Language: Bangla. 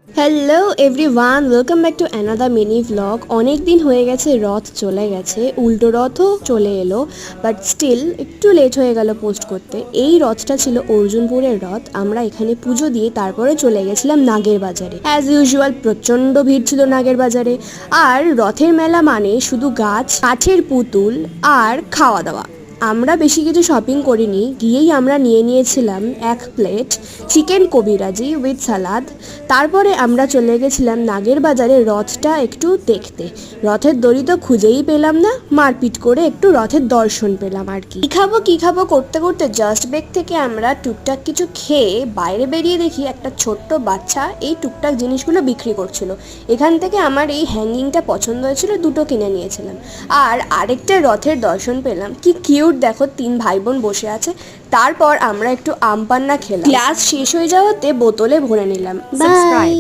Hello everyone, welcome back to another mini vlog. অনেক দিন হয়ে গেছে, রথ চলে গেছে, উল্টো রথও চলে এলো, বাট স্টিল একটু লেট হয়ে গেল পোস্ট করতে। এই রথটা ছিল অর্জুনপুরের রথ। আমরা এখানে পুজো দিয়ে তারপরে চলে গেছিলাম নাগের বাজারে। অ্যাজ ইউজুয়াল প্রচণ্ড ভিড় ছিল নাগের বাজারে। আর রথের মেলা মানে শুধু গাছ, কাঠের পুতুল আর খাওয়া দাওয়া। আমরা বেশি কিছু শপিং করিনি, গিয়েই আমরা নিয়ে নিয়েছিলাম এক প্লেট চিকেন কবিরাজি উইথ সালাদ। তারপরে আমরা চলে গেছিলাম নাগের বাজারে রথটা একটু দেখতে। রথের দড়ি তো খুঁজেই পেলাম না, মারপিট করে একটু রথের দর্শন পেলাম আর কি। কী খাবো করতে করতে জাস্ট বেক থেকে আমরা টুকটাক কিছু খেয়ে বাইরে বেরিয়ে দেখি একটা ছোট্ট বাচ্চা এই টুকটাক জিনিসগুলো বিক্রি করছিল। এখান থেকে আমার এই হ্যাঙ্গিংটা পছন্দ হয়েছিল, দুটো কিনে নিয়েছিলাম। আর আরেকটা রথের দর্শন পেলাম, কি কিউট দেখো, 3 ভাই বোন বসে আছে। তারপর আমরা একটু আম পান্না খেলাম। ক্লাস শেষ হয়ে যাওয়াতে বোতলে ভরে নিলাম। বাই।